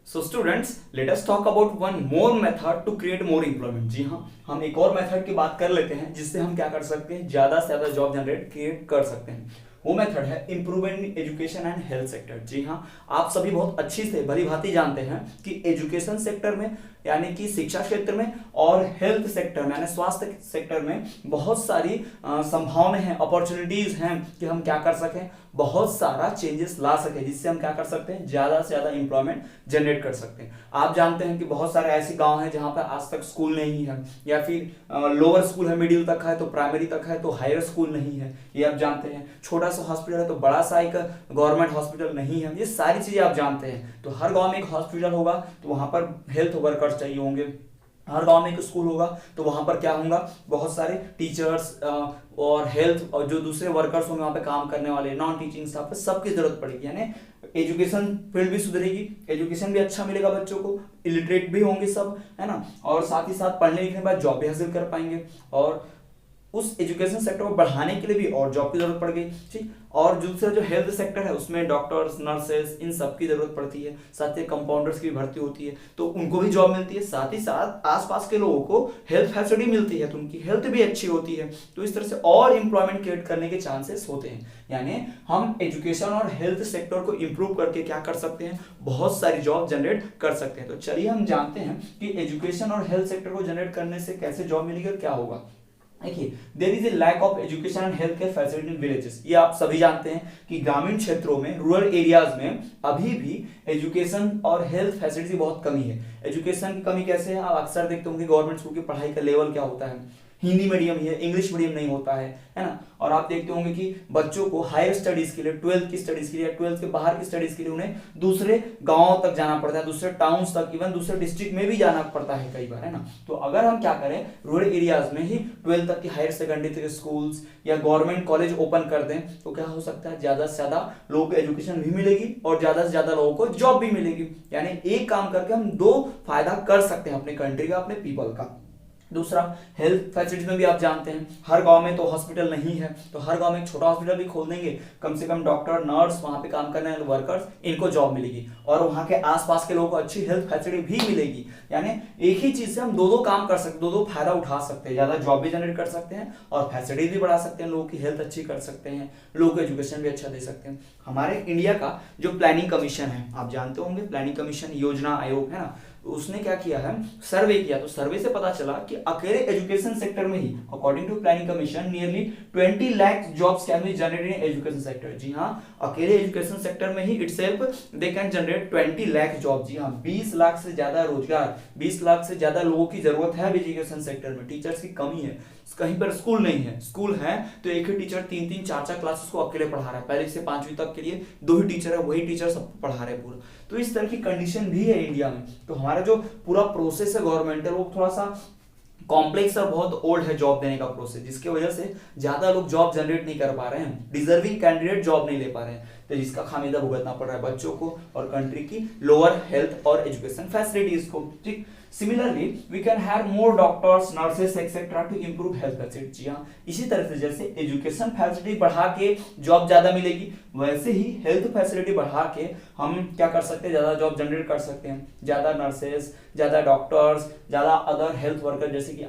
So students, let us talk about one more method to create more employment. जी हाँ, हम एक और मेथड की बात कर लेते हैं जिससे हम क्या कर सकते हैं, ज्यादा से ज्यादा जॉब जनरेट क्रिएट कर सकते हैं। वो मेथड है improvement in education and health sector. जी हाँ, आप सभी बहुत अच्छी से भली भांति जानते हैं कि एजुकेशन सेक्टर में, यानी कि शिक्षा क्षेत्र में, और हेल्थ सेक्टर में यानी स्वास्थ्य सेक्टर में बहुत सारी संभावनाएं हैं, अपॉर्चुनिटीज हैं कि हम क्या कर सकें, बहुत सारा चेंजेस ला सके, जिससे हम क्या कर सकते हैं, ज्यादा से ज्यादा एम्प्लॉयमेंट जनरेट कर सकते हैं। आप जानते हैं कि बहुत सारे ऐसे गांव हैं जहां पर आज तक स्कूल नहीं है, या फिर लोअर स्कूल है, मिडिल तक है, तो प्राइमरी तक है, तो हायर स्कूल नहीं है, ये आप जानते हैं। छोटा सा हॉस्पिटल है तो बड़ा सा एक गवर्नमेंट हॉस्पिटल नहीं है, ये सारी चीजें आप जानते हैं। तो हर गांव में एक हॉस्पिटल होगा तो वहां पर हेल्थ वर्कर्स चाहिए होंगे, हर गांव में एक स्कूल होगा तो वहां पर क्या होगा, बहुत सारे टीचर्स और हेल्थ और जो दूसरे वर्कर्स होंगे वहां पे काम करने वाले, नॉन टीचिंग स्टाफ, सबकी जरूरत पड़ेगी। यानी एजुकेशन फील्ड भी सुधरेगी, एजुकेशन भी अच्छा मिलेगा बच्चों को, इलिटरेट भी होंगे सब, है ना, और साथ ही साथ पढ़ने लिखने के बाद जॉब भी हासिल कर पाएंगे। और उस एजुकेशन सेक्टर को बढ़ाने के लिए भी और जॉब की जरूरत पड़ गई। ठीक, और दूसरा जो हेल्थ सेक्टर है उसमें डॉक्टर्स, नर्सेस, इन सब की जरूरत पड़ती है, साथ ही कंपाउंडर्स की भी भर्ती होती है, तो उनको भी जॉब मिलती है। साथ ही साथ आसपास के लोगों को हेल्थ फैसिलिटी मिलती है तो उनकी हेल्थ भी अच्छी होती है। तो इस तरह से और एम्प्लॉयमेंट क्रिएट करने के चांसेस होते हैं। यानी हम एजुकेशन और हेल्थ सेक्टर को इंप्रूव करके क्या कर सकते हैं, बहुत सारी जॉब जनरेट कर सकते हैं। तो चलिए हम जानते हैं कि एजुकेशन और हेल्थ सेक्टर को जनरेट करने से कैसे जॉब मिलेगी और क्या होगा। देखिए, there is a lack of education and health care facility in villages. ये आप सभी जानते हैं कि ग्रामीण क्षेत्रों में, रूरल एरियाज में अभी भी एजुकेशन और हेल्थ फैसिलिटी बहुत कमी है। एजुकेशन की कमी कैसे है, आप अक्सर देखते होंगे गवर्नमेंट स्कूल की पढ़ाई का लेवल क्या होता है, हिंदी मीडियम ही है, इंग्लिश मीडियम नहीं होता है ना। और आप देखते होंगे कि बच्चों को हायर स्टडीज के लिए, 12th की स्टडीज के लिए, 12th के बाहर की स्टडीज के लिए उन्हें दूसरे गांवों तक जाना पड़ता है, दूसरे टाउन्स तक, इवन दूसरे डिस्ट्रिक्ट में भी जाना पड़ता है कई बार, है ना। तो अगर हम क्या करें, रूरल एरियाज में ही 12th तक की हायर सेकेंडरी तक स्कूल्स या गवर्नमेंट कॉलेज ओपन कर दें तो क्या हो सकता है, ज्यादा से ज्यादा लोगों को एजुकेशन भी मिलेगी और ज्यादा से ज्यादा लोगों को जॉब भी मिलेगी। यानी एक काम करके हम दो फायदा कर सकते हैं अपने कंट्री का, अपने पीपल का। दूसरा, हेल्थ फैसिलिटीज में भी आप जानते हैं हर गांव में तो हॉस्पिटल नहीं है, तो हर गांव में एक छोटा हॉस्पिटल भी खोल देंगे, कम से कम डॉक्टर, नर्स, वहां पे काम करने वाले वर्कर्स, इनको जॉब मिलेगी और वहां के आसपास के लोगों को अच्छी हेल्थ फैसिलिटी भी मिलेगी। यानी एक ही चीज से हम दो काम कर सकते, दो फायदा उठा सकते हैं, ज्यादा जॉब भी जनरेट कर सकते हैं और फैसिलिटी भी बढ़ा सकते हैं, लोगों की हेल्थ अच्छी कर सकते हैं, लोगों को एजुकेशन भी अच्छा दे सकते हैं। हमारे इंडिया का जो प्लानिंग कमीशन है, आप जानते होंगे प्लानिंग कमीशन योजना आयोग है ना, उसने क्या किया है, सर्वे किया, तो सर्वे से पता चला कि अकेले एजुकेशन सेक्टर में ही according to planning commission nearly 20 lakh jobs can be generated in education sector. जी हाँ, अकेले एजुकेशन सेक्टर में ही itself they can generate 20 lakh job. जी हाँ, 20 लाख से ज्यादा रोजगार, 20 लाख से ज्यादा लोगों की जरूरत है एजुकेशन सेक्टर में। टीचर्स की कमी है, कहीं पर स्कूल नहीं है, स्कूल है तो एक ही टीचर 3-3, 4-4 क्लासेस को अकेले पढ़ा रहा है, पहले से 5वीं तक के लिए 2 ही टीचर है, वही टीचर सबको पढ़ा रहे पूरा। तो इस तरह की कंडीशन भी है इंडिया में। तो हमारा जो पूरा प्रोसेस है गवर्नमेंट वो थोड़ा सा कॉम्प्लेक्स और बहुत ओल्ड है जॉब देने का प्रोसेस, जिसकी वजह से ज्यादा लोग जॉब जनरेट नहीं कर पा रहे हैं, डिजर्विंग कैंडिडेट जॉब नहीं ले पा रहे हैं, तो जिसका खामियाजा भुगतना पड़ रहा है बच्चों को और कंट्री की लोअर हेल्थ और एजुकेशन फैसिलिटीज को। ठीक, similarly we can have more doctors, nurses etcetera to improve health facility. जी हाँ, इसी तरह से जैसे एजुकेशन फैसिलिटी बढ़ा के जॉब ज्यादा मिलेगी, वैसे ही हेल्थ फैसिलिटी बढ़ा के हम क्या कर सकते हैं, ज्यादा जॉब जनरेट कर सकते हैं, ज्यादा नर्सेस, ज्यादा डॉक्टर्स, ज्यादा अदर हेल्थ वर्कर जैसे कि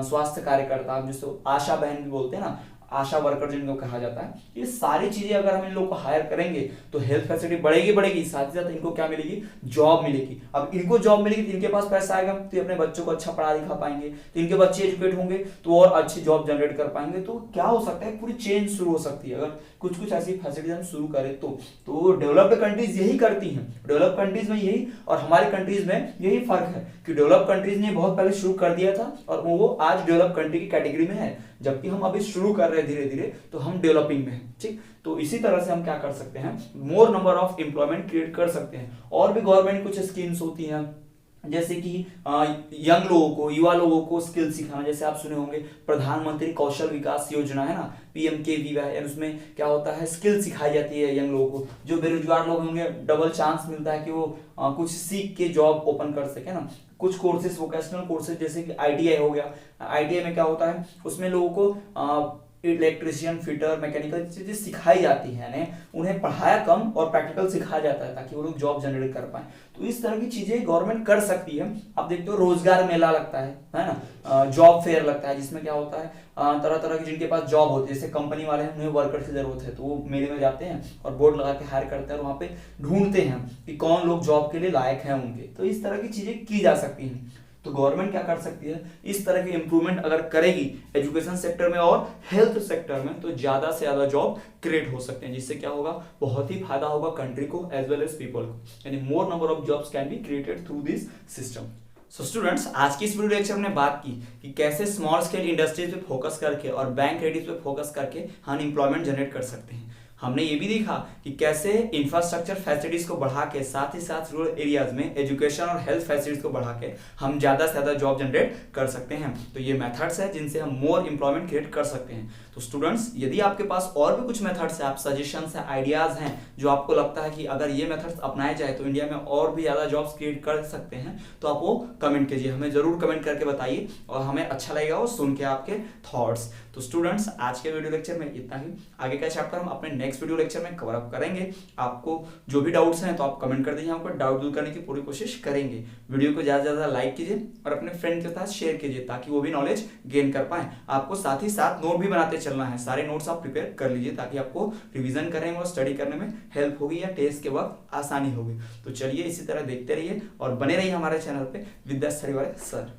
स्वास्थ्य कार्यकर्ता, जिसको आशा बहन भी बोलते हैं ना, आशा वर्कर जिनको कहा जाता है, ये सारी चीजें अगर हम इन लोगों को हायर करेंगे तो हेल्थ फैसिलिटी बढ़ेगी, साथ ही साथ इनको क्या मिलेगी, जॉब मिलेगी। अब इनको जॉब मिलेगी तो इनके पास पैसा आएगा, तो ये अपने बच्चों को अच्छा पढ़ा लिखा पाएंगे, तो इनके बच्चे एजुकेट होंगे तो और अच्छी जॉब जनरेट कर पाएंगे। तो क्या हो सकता है, पूरी चेंज शुरू हो सकती है अगर कुछ ऐसी फैसिलिटीज हम शुरू करें तो डेवलप्ड कंट्रीज यही करती हैं, डेवलप कंट्रीज में यही और हमारी कंट्रीज में यही फर्क है कि डेवलप कंट्रीज ने बहुत पहले शुरू कर दिया था और वो आज डेवलप कंट्री की कैटेगरी में है, जबकि हम अभी शुरू कर रहे हैं धीरे धीरे, तो हम डेवलपिंग में हैं। ठीक, तो इसी तरह से हम क्या कर सकते हैं, मोर नंबर ऑफ एम्प्लॉयमेंट क्रिएट कर सकते हैं। और भी गवर्नमेंट कुछ स्कीम्स होती हैं, जैसे कि यंग लोगों को, युवा लोगों को स्किल सिखाना, जैसे आप सुने होंगे प्रधानमंत्री कौशल विकास योजना है ना, PMKVY, उसमें क्या होता है, स्किल सिखाई जाती है यंग लोगों को। जो बेरोजगार लोग होंगे डबल चांस मिलता है कि वो कुछ सीख के जॉब ओपन कर सके ना। कुछ कोर्सेज, वोकेशनल कोर्सेज जैसे कि ITI हो गया, ITI में क्या होता है, उसमें लोगों को इलेक्ट्रिशियन, फिटर, मैकेनिकल चीजें सिखाई जाती हैं, यानी उन्हें पढ़ाया कम और प्रैक्टिकल सिखाया जाता है ताकि वो लोग जॉब जनरेट कर पाए। तो इस तरह की चीजें गवर्नमेंट कर सकती है। आप देखते हो रोजगार मेला लगता है ना, जॉब फेयर लगता है, जिसमें क्या होता है, तरह तरह की जिनके पास जॉब होती है, जैसे कंपनी वाले हैं, उन्हें वर्कर की जरूरत है तो वो मेले में जाते हैं और बोर्ड लगा के हायर करते हैं और वहाँ पे ढूंढते हैं कि कौन लोग जॉब के लिए लायक हैं उनके। तो इस तरह की चीजें की जा सकती हैं। तो गवर्नमेंट क्या कर सकती है, इस तरह की इंप्रूवमेंट अगर करेगी एजुकेशन सेक्टर में और हेल्थ सेक्टर में, तो ज्यादा से ज्यादा जॉब क्रिएट हो सकते हैं, जिससे क्या होगा, बहुत ही फायदा होगा कंट्री को एज वेल एज पीपल को। यानी मोर number of jobs can be created through this system. So students, आज की इस वीडियो लेक्चर में बात की कि कैसे स्मॉल स्केल इंडस्ट्रीज पे फोकस करके और बैंक क्रेडिट पे फोकस करके हम एम्प्लॉयमेंट जनरेट कर सकते हैं। हमने ये भी देखा कि कैसे इंफ्रास्ट्रक्चर फैसिलिटीज को बढ़ा के, साथ ही साथ रूरल एरियाज में एजुकेशन और हेल्थ फैसिलिटीज को बढ़ा के हम ज्यादा से ज्यादा जॉब जनरेट कर सकते हैं। तो ये मेथड्स है जिनसे हम मोर एम्प्लॉयमेंट क्रिएट कर सकते हैं। तो स्टूडेंट्स, यदि आपके पास और भी कुछ मेथड्स है, आप सजेशंस है, आइडियाज हैं जो आपको लगता है कि अगर ये मेथड्स अपनाए जाए तो इंडिया में और भी ज्यादा जॉब्स क्रिएट कर सकते हैं, तो आप वो कमेंट कीजिए, हमें जरूर कमेंट करके बताइए और हमें अच्छा लगेगा वो सुन के आपके थॉट्स। तो स्टूडेंट्स, आज के वीडियो लेक्चर में इतना ही। आगे का चैप्टर हम अपने नेक्स्ट वीडियो लेक्चर में कवर अप करेंगे। आपको जो भी डाउट्स हैं तो आप कमेंट कर दीजिए, हम आपको डाउट दूर करने की पूरी कोशिश करेंगे। वीडियो को ज्यादा से ज्यादा लाइक कीजिए और अपने फ्रेंड के साथ शेयर कीजिए ताकि वो भी नॉलेज गेन कर पाए। आपको साथ ही साथ नोट भी बनाते चलना है, सारे नोट्स आप प्रिपेयर कर लीजिए ताकि आपको रिवीजन करने में और स्टडी करने में हेल्प होगी या टेस्ट के वक्त आसानी होगी। तो चलिए, इसी तरह देखते रहिए और बने रहिए हमारे चैनल पे विद्यास्थली वाले सर।